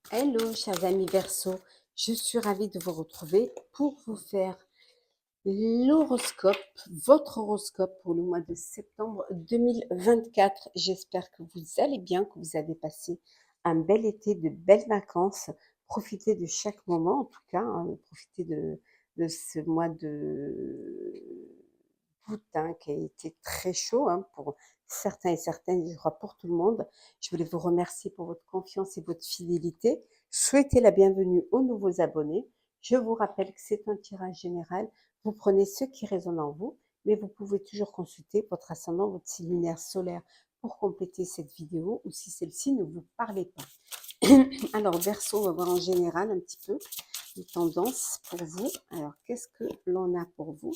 Hello, chers amis Verseau, je suis ravie de vous retrouver pour vous faire l'horoscope, votre horoscope pour le mois de septembre 2024. J'espère que vous allez bien, que vous avez passé un bel été, de belles vacances. Profitez de chaque moment, en tout cas, hein, profitez de ce mois de août hein, qui a été très chaud hein, pour certains et certaines, je crois pour tout le monde. Je voulais vous remercier pour votre confiance et votre fidélité. Souhaitez la bienvenue aux nouveaux abonnés. Je vous rappelle que c'est un tirage général. Vous prenez ce qui résonne en vous, mais vous pouvez toujours consulter votre ascendant, votre signe lunaire solaire pour compléter cette vidéo ou si celle-ci ne vous parlait pas. Alors, Verseau, on va voir en général un petit peu les tendances pour vous. Alors, qu'est-ce que l'on a pour vous?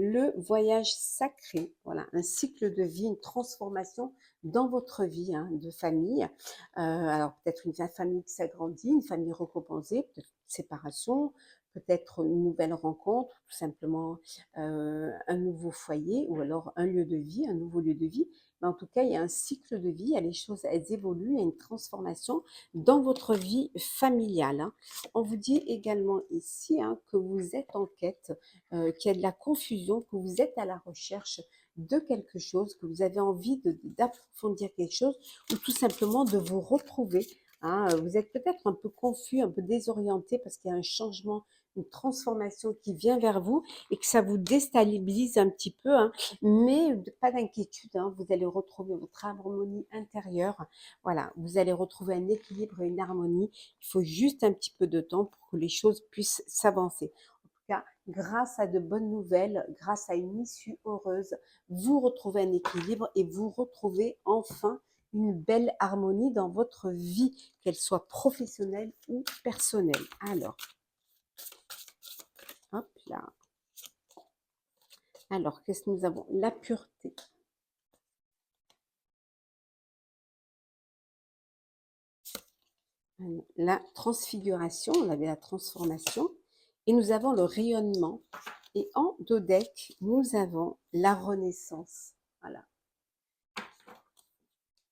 Le voyage sacré, voilà, un cycle de vie, une transformation dans votre vie hein, de famille. Alors, peut-être une famille qui s'agrandit, une famille recomposée, peut-être une séparation, peut-être une nouvelle rencontre, tout simplement un nouveau foyer ou alors un lieu de vie, un nouveau lieu de vie. Mais en tout cas, il y a un cycle de vie, il y a les choses, elles évoluent, il y a une transformation dans votre vie familiale. Hein. On vous dit également ici hein, que vous êtes en quête, qu'il y a de la confusion, que vous êtes à la recherche de quelque chose, que vous avez envie d'approfondir quelque chose ou tout simplement de vous retrouver. Hein. Vous êtes peut-être un peu confus, un peu désorienté parce qu'il y a un changement, une transformation qui vient vers vous et que ça vous déstabilise un petit peu. Hein. Mais pas d'inquiétude, hein, vous allez retrouver votre harmonie intérieure. Voilà, vous allez retrouver un équilibre et une harmonie. Il faut juste un petit peu de temps pour que les choses puissent s'avancer. En tout cas, grâce à de bonnes nouvelles, grâce à une issue heureuse, vous retrouvez un équilibre et vous retrouvez enfin une belle harmonie dans votre vie, qu'elle soit professionnelle ou personnelle. Alors, hop là. Alors, qu'est-ce que nous avons? La pureté. La transfiguration, on avait la transformation. Et nous avons le rayonnement. Et en dodeck, nous avons la renaissance. Voilà.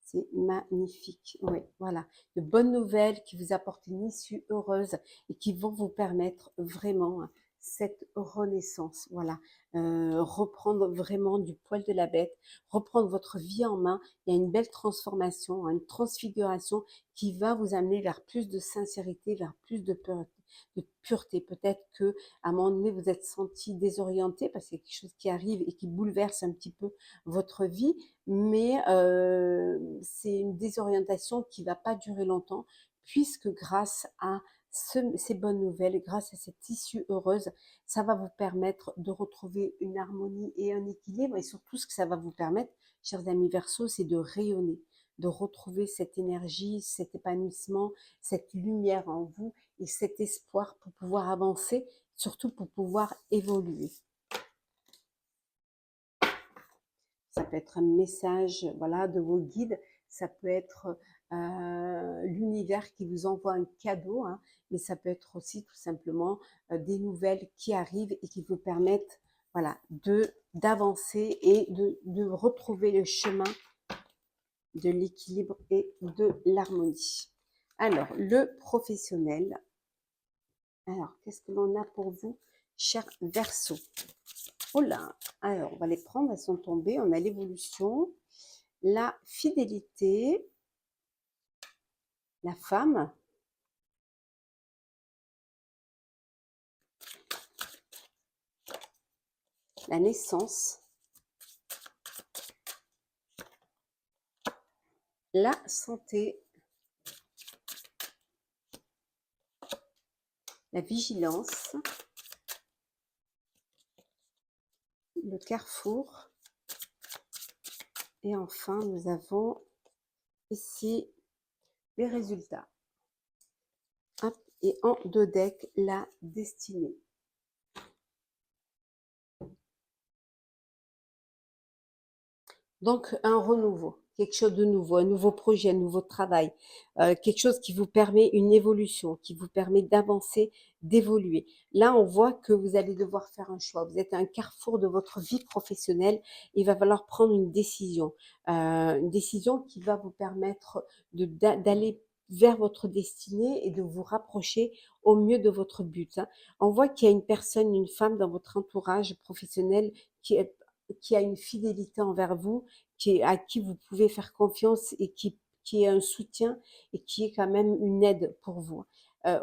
C'est magnifique. Oui, voilà. De bonnes nouvelles qui vous apportent une issue heureuse et qui vont vous permettre vraiment cette renaissance. Voilà. Reprendre vraiment du poil de la bête, reprendre votre vie en main. Il y a une belle transformation, une transfiguration qui va vous amener vers plus de sincérité, vers plus de pureté. Peut-être que à un moment donné, vous êtes senti désorienté parce qu'il y a quelque chose qui arrive et qui bouleverse un petit peu votre vie, mais c'est une désorientation qui va pas durer longtemps puisque grâce à ces bonnes nouvelles, grâce à cette issue heureuse, ça va vous permettre de retrouver une harmonie et un équilibre et surtout ce que ça va vous permettre, chers amis Verseau, c'est de rayonner, de retrouver cette énergie, cet épanouissement, cette lumière en vous et cet espoir pour pouvoir avancer, surtout pour pouvoir évoluer. Ça peut être un message voilà, de vos guides, ça peut être l'univers qui vous envoie un cadeau, hein, mais ça peut être aussi tout simplement des nouvelles qui arrivent et qui vous permettent voilà, d'avancer et de retrouver le chemin de l'équilibre et de l'harmonie. Alors, le professionnel. Alors, qu'est-ce que l'on a pour vous, cher Verseau? Oh là, alors on va les prendre, elles sont tombées. On a l'évolution, la fidélité, la femme, la naissance, la santé, la vigilance, le carrefour. Et enfin, nous avons ici les résultats. Hop, et en dodeck, la destinée. Donc, un renouveau, quelque chose de nouveau, un nouveau projet, un nouveau travail, quelque chose qui vous permet une évolution, qui vous permet d'avancer, d'évoluer. Là, on voit que vous allez devoir faire un choix. Vous êtes à un carrefour de votre vie professionnelle. Il va falloir prendre une décision qui va vous permettre d'aller vers votre destinée et de vous rapprocher au mieux de votre but, hein. On voit qu'il y a une personne, une femme dans votre entourage professionnel qui a une fidélité envers vous, à qui vous pouvez faire confiance et qui est un soutien et qui est quand même une aide pour vous.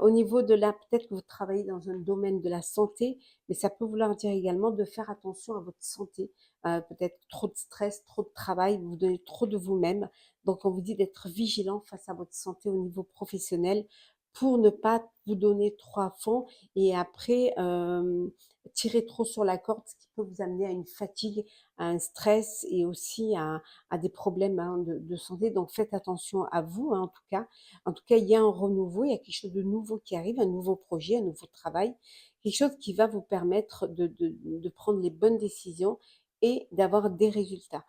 Au niveau de la, peut-être que vous travaillez dans un domaine de la santé, mais ça peut vouloir dire également de faire attention à votre santé. Peut-être trop de stress, trop de travail, vous donnez trop de vous-même. Donc, on vous dit d'être vigilant face à votre santé au niveau professionnel pour ne pas vous donner trop à fond et après tirer trop sur la corde, ce qui peut vous amener à une fatigue, à un stress et aussi à des problèmes, hein, de santé. Donc, faites attention à vous, hein, en tout cas. En tout cas, il y a un renouveau, il y a quelque chose de nouveau qui arrive, un nouveau projet, un nouveau travail, quelque chose qui va vous permettre de prendre les bonnes décisions et d'avoir des résultats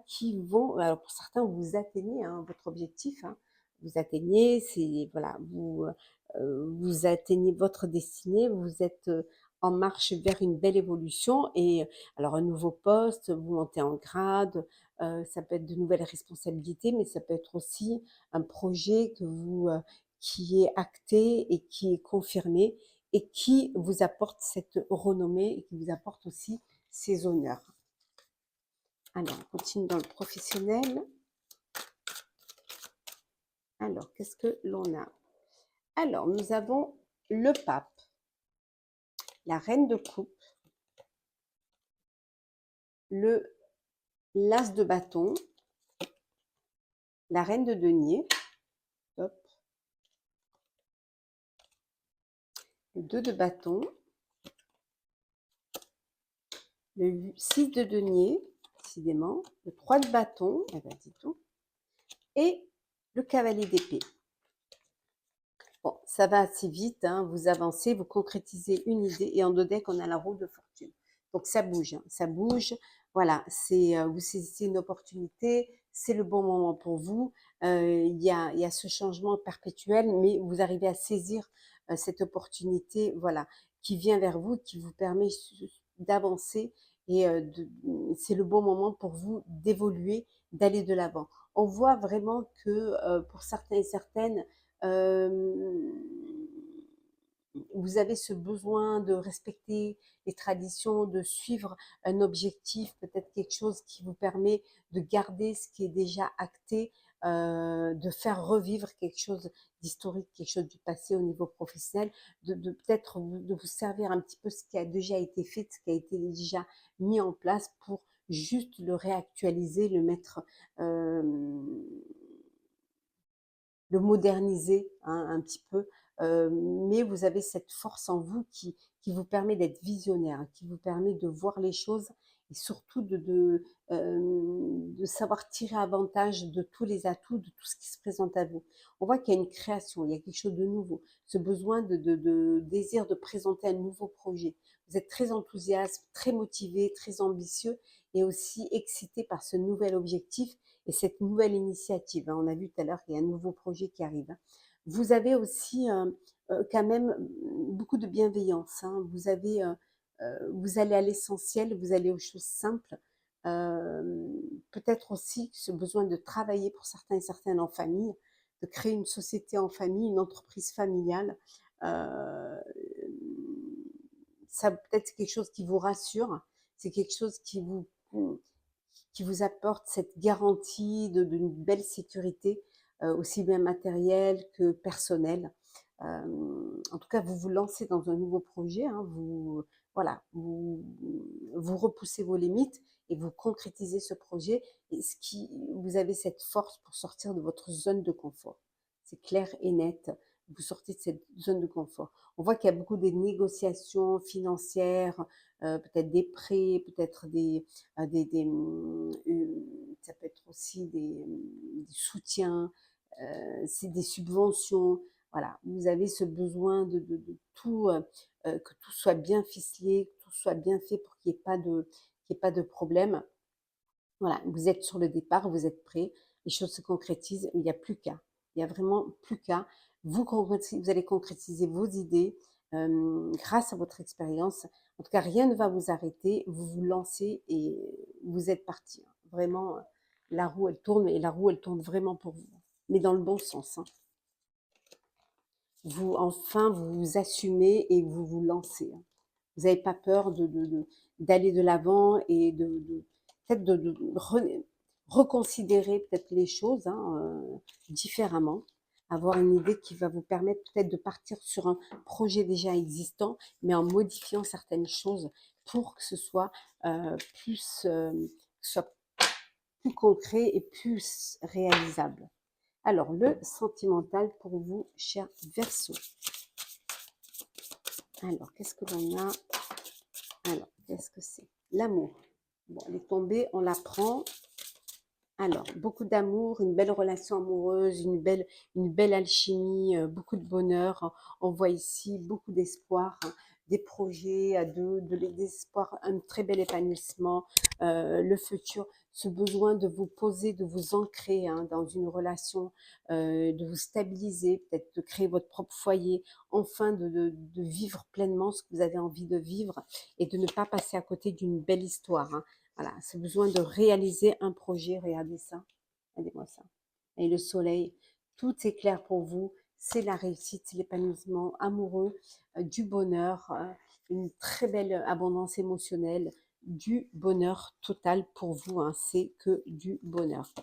qui vont, alors pour certains, vous atteignez, hein, votre objectif, hein, vous atteignez, c'est voilà, vous atteignez votre destinée, vous êtes en marche vers une belle évolution et alors un nouveau poste, vous montez en grade, ça peut être de nouvelles responsabilités, mais ça peut être aussi un projet qui est acté et qui est confirmé et qui vous apporte cette renommée et qui vous apporte aussi ces honneurs. Alors, on continue dans le professionnel. Alors, qu'est-ce que l'on a? Alors, nous avons le pape, la reine de coupe, l'as de bâton, la reine de denier, hop, le 2 de bâton, le 6 de denier, décidément, le 3 de bâton, eh ben, dis tout, et le cavalier d'épée. Bon, ça va assez vite, hein, vous avancez, vous concrétisez une idée et en deux decks, on a la roue de fortune. Donc ça bouge, hein, ça bouge. Voilà, vous saisissez une opportunité, c'est le bon moment pour vous. Il y a ce changement perpétuel, mais vous arrivez à saisir cette opportunité, voilà, qui vient vers vous, qui vous permet d'avancer et c'est le bon moment pour vous d'évoluer, d'aller de l'avant. On voit vraiment que pour certains et certaines, euh, vous avez ce besoin de respecter les traditions, de suivre un objectif, peut-être quelque chose qui vous permet de garder ce qui est déjà acté, de faire revivre quelque chose d'historique, quelque chose du passé au niveau professionnel, de peut-être de vous servir un petit peu ce qui a déjà été fait, ce qui a été déjà mis en place pour juste le réactualiser, le mettre, le moderniser, hein, un petit peu. Mais vous avez cette force en vous qui vous permet d'être visionnaire, hein, qui vous permet de voir les choses et surtout de savoir tirer avantage de tous les atouts, de tout ce qui se présente à vous. On voit qu'il y a une création, il y a quelque chose de nouveau, ce besoin de désir de présenter un nouveau projet. Vous êtes très enthousiaste, très motivé, très ambitieux et aussi excité par ce nouvel objectif et cette nouvelle initiative, hein. On a vu tout à l'heure qu'il y a un nouveau projet qui arrive, hein. Vous avez aussi quand même beaucoup de bienveillance, hein. Vous allez à l'essentiel, vous allez aux choses simples. Peut-être aussi ce besoin de travailler pour certains et certaines en famille, de créer une société en famille, une entreprise familiale. Euh, Ça peut-être quelque chose qui vous rassure, c'est quelque chose qui vous apporte cette garantie d'une belle sécurité, aussi bien matérielle que personnelle. En tout cas, vous vous lancez dans un nouveau projet, hein, voilà, vous repoussez vos limites et vous concrétisez ce projet. Et vous avez cette force pour sortir de votre zone de confort. C'est clair et net. Vous sortez de cette zone de confort. On voit qu'il y a beaucoup de négociations financières, peut-être des prêts, peut-être ça peut être aussi des soutiens, c'est des subventions. Voilà, vous avez ce besoin de tout, que tout soit bien ficelé, que tout soit bien fait pour qu'il n'y ait pas de problème. Voilà, vous êtes sur le départ, vous êtes prêts, les choses se concrétisent, il n'y a plus qu'à. Il n'y a vraiment plus qu'à. Vous allez concrétiser vos idées grâce à votre expérience. En tout cas, rien ne va vous arrêter. Vous vous lancez et vous êtes parti. Vraiment, la roue, elle tourne et la roue, elle tourne vraiment pour vous. mais dans le bon sens, hein. Vous vous assumez et vous vous lancez, hein. Vous n'avez pas peur d'aller de l'avant et peut-être reconsidérer peut-être les choses, hein, différemment. Avoir une idée qui va vous permettre peut-être de partir sur un projet déjà existant, mais en modifiant certaines choses pour que ce soit plus, soit plus concret et plus réalisable. Alors, le sentimental pour vous, cher Verseau. Alors, qu'est-ce que l'on a? Alors, qu'est-ce que c'est? L'amour. Bon, elle est tombée, on la prend. Alors, beaucoup d'amour, une belle relation amoureuse, une belle alchimie, beaucoup de bonheur. On voit ici beaucoup d'espoir, hein, des projets à deux, de l'espoir, un très bel épanouissement, le futur, ce besoin de vous poser, de vous ancrer, hein, dans une relation, de vous stabiliser, peut-être de créer votre propre foyer, enfin de vivre pleinement ce que vous avez envie de vivre et de ne pas passer à côté d'une belle histoire, hein. Voilà, c'est besoin de réaliser un projet. Regardez ça. Regardez-moi ça. Et le soleil, tout est clair pour vous. C'est la réussite, c'est l'épanouissement amoureux, du bonheur, une très belle abondance émotionnelle, du bonheur total pour vous, hein. C'est que du bonheur.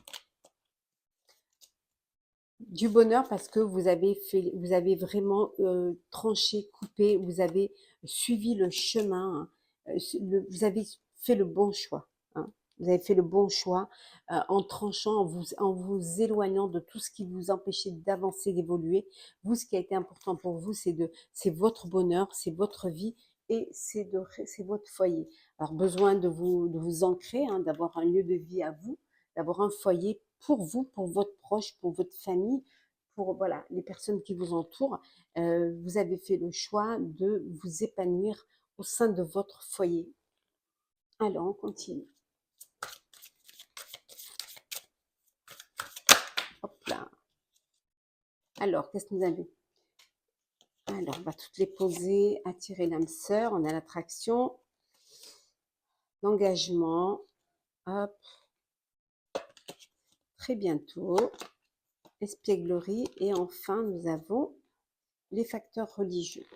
Du bonheur parce que vous avez vraiment tranché, coupé, vous avez suivi le chemin, hein, vous avez fait le bon choix, hein. Vous avez fait le bon choix en tranchant, en vous éloignant de tout ce qui vous empêchait d'avancer, d'évoluer. Vous, ce qui a été important pour vous, c'est votre bonheur, c'est votre vie et c'est votre foyer. Alors, besoin de vous ancrer, hein, d'avoir un lieu de vie à vous, d'avoir un foyer pour vous, pour votre proche, pour votre famille, pour voilà, les personnes qui vous entourent. Vous avez fait le choix de vous épanouir au sein de votre foyer. Alors, on continue. Hop là. Alors, qu'est-ce que nous avons? Alors, on va toutes les poser. Attirer l'âme sœur. On a l'attraction, l'engagement. Hop. Très bientôt. Espièglerie. Et enfin, nous avons les facteurs religieux.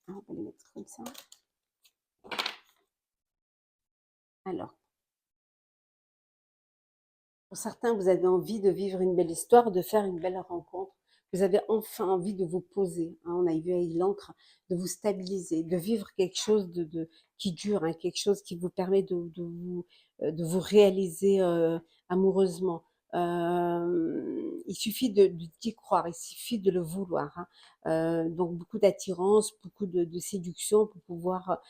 Alors, on va les mettre comme ça. Alors, pour certains, vous avez envie de vivre une belle histoire, de faire une belle rencontre. Vous avez enfin envie de vous poser, hein, on a vu avec l'encre, de vous stabiliser, de vivre quelque chose qui dure, hein, quelque chose qui vous permet de vous réaliser amoureusement. Il suffit d'y croire, il suffit de le vouloir, hein. Donc beaucoup d'attirance, beaucoup de séduction pour pouvoir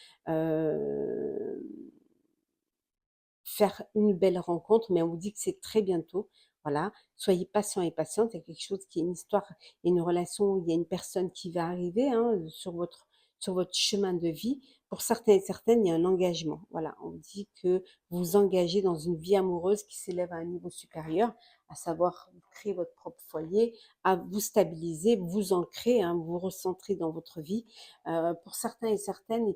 faire une belle rencontre, mais on vous dit que c'est très bientôt. Voilà, soyez patient et patiente. Il y a quelque chose qui est une histoire, il y a une relation, il y a une personne qui va arriver, hein, sur votre chemin de vie. Pour certains et certaines, il y a un engagement. Voilà, on vous dit que vous vous engagez dans une vie amoureuse qui s'élève à un niveau supérieur, à savoir créer votre propre foyer, à vous stabiliser, vous ancrer, hein, vous recentrer dans votre vie. Pour certains et certaines,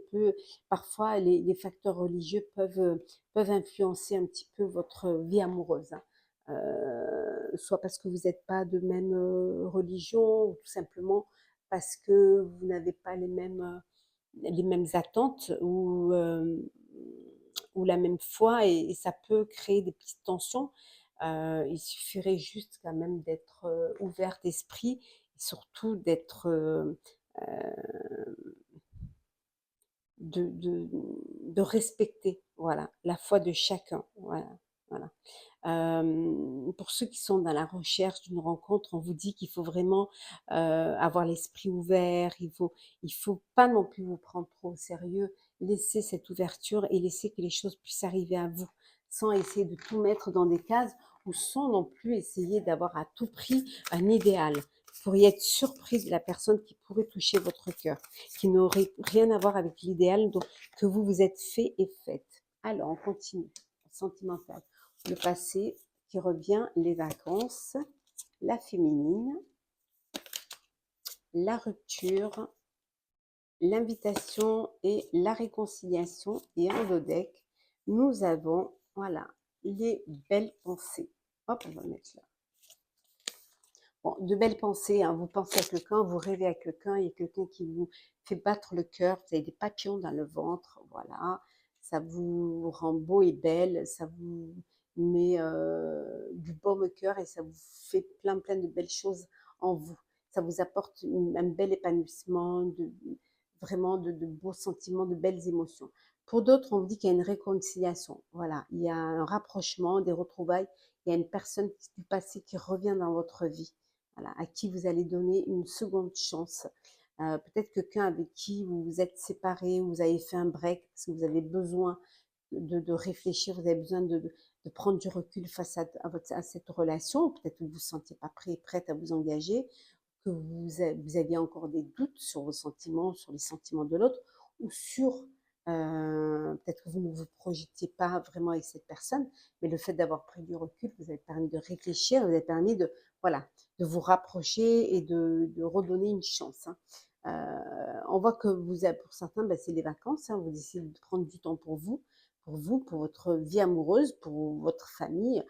parfois les facteurs religieux peuvent influencer un petit peu votre vie amoureuse, hein. Soit parce que vous n'êtes pas de même religion, ou tout simplement parce que vous n'avez pas les mêmes attentes ou la même foi, et ça peut créer des petites tensions. Il suffirait juste quand même d'être ouvert d'esprit et surtout d'être de, de respecter, voilà, la foi de chacun. Voilà, voilà. Pour ceux qui sont dans la recherche d'une rencontre, on vous dit qu'il faut vraiment avoir l'esprit ouvert, il faut pas non plus vous prendre trop au sérieux, laisser cette ouverture et laisser que les choses puissent arriver à vous, sans essayer de tout mettre dans des cases ou sans non plus essayer d'avoir à tout prix un idéal. Vous pourriez être surprise de la personne qui pourrait toucher votre cœur, qui n'aurait rien à voir avec l'idéal que vous vous êtes fait et faite. Alors, on continue. Sentimental. Le passé qui revient, les vacances, la féminine, la rupture, l'invitation et la réconciliation. Et en dos deck, nous avons, voilà, les belles pensées. Hop, on va mettre là. Bon, de belles pensées, hein, vous pensez à quelqu'un, vous rêvez à quelqu'un, il y a quelqu'un qui vous fait battre le cœur, vous avez des papillons dans le ventre, voilà. Ça vous rend beau et belle, ça vous met du baume au cœur et ça vous fait plein de belles choses en vous. Ça vous apporte un bel épanouissement, vraiment de beaux sentiments, de belles émotions. Pour d'autres, on dit qu'il y a une réconciliation. Voilà, il y a un rapprochement, des retrouvailles. Il y a une personne du passé qui revient dans votre vie, voilà, à qui vous allez donner une seconde chance. Peut-être quelqu'un avec qui vous vous êtes séparés, vous avez fait un break parce que vous avez besoin de réfléchir, vous avez besoin de prendre du recul face à cette relation. Peut-être que vous ne vous sentiez pas prêt, prête à vous engager, que vous aviez encore des doutes sur vos sentiments, sur les sentiments de l'autre, ou sur peut-être que vous ne vous projetiez pas vraiment avec cette personne, mais le fait d'avoir pris du recul vous avez permis de réfléchir, vous avez permis de, voilà, de vous rapprocher et de redonner une chance. Hein. On voit que vous avez, pour certains, ben, c'est les vacances, hein, vous décidez de prendre du temps pour vous, pour votre vie amoureuse, pour votre famille,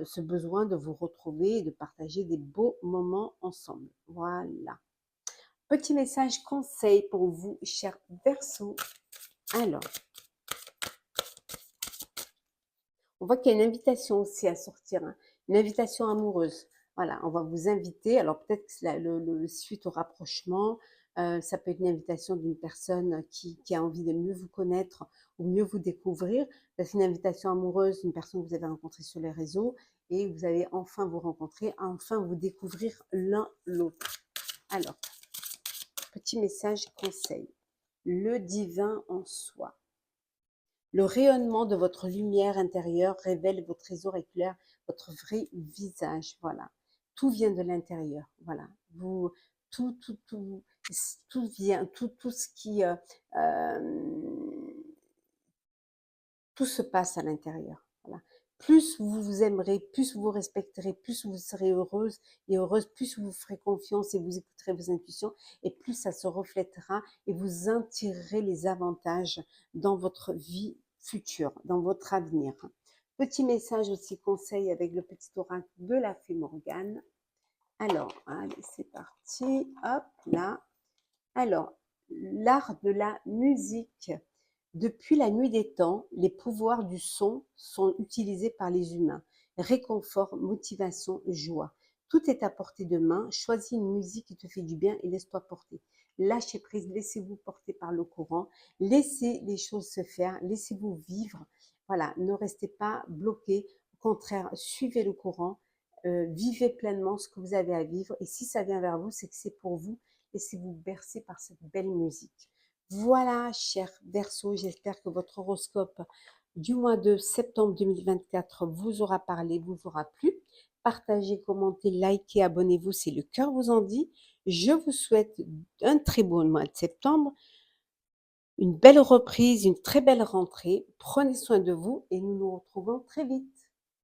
ce besoin de vous retrouver et de partager des beaux moments ensemble. Voilà. Petit message conseil pour vous, chers Verseaux. Alors, on voit qu'il y a une invitation aussi à sortir, hein, une invitation amoureuse. Voilà, on va vous inviter. Alors peut-être que suite au rapprochement, ça peut être une invitation d'une personne qui a envie de mieux vous connaître ou mieux vous découvrir. C'est une invitation amoureuse d'une personne que vous avez rencontrée sur les réseaux et vous allez enfin vous rencontrer, enfin vous découvrir l'un l'autre. Alors, petit message conseil. Le divin en soi. Le rayonnement de votre lumière intérieure révèle vos trésors éclairs, votre vrai visage. Voilà. Tout vient de l'intérieur. Voilà. Vous, tout, tout, tout, tout vient, tout ce qui, tout se passe à l'intérieur. Voilà. Plus vous vous aimerez, plus vous vous respecterez, plus vous serez heureuse et heureuse, plus vous ferez confiance et vous écouterez vos intuitions et plus ça se reflètera et vous en tirerez les avantages dans votre vie future, dans votre avenir. Petit message aussi conseil avec le petit oracle de la fée Morgane. Alors, allez, c'est parti. Hop, là. Alors, l'art de la musique. Depuis la nuit des temps, les pouvoirs du son sont utilisés par les humains. Réconfort, motivation, joie. Tout est à portée de main. Choisis une musique qui te fait du bien et laisse-toi porter. Lâchez prise, laissez-vous porter par le courant. Laissez les choses se faire, laissez-vous vivre. Voilà, ne restez pas bloqué. Au contraire, suivez le courant. Vivez pleinement ce que vous avez à vivre. Et si ça vient vers vous, c'est que c'est pour vous. Laissez-vous bercer par cette belle musique. Voilà, chers Verseaux, j'espère que votre horoscope du mois de septembre 2024 vous aura parlé, vous aura plu. Partagez, commentez, likez, abonnez-vous si le cœur vous en dit. Je vous souhaite un très beau mois de septembre, une belle reprise, une très belle rentrée. Prenez soin de vous et nous nous retrouvons très vite.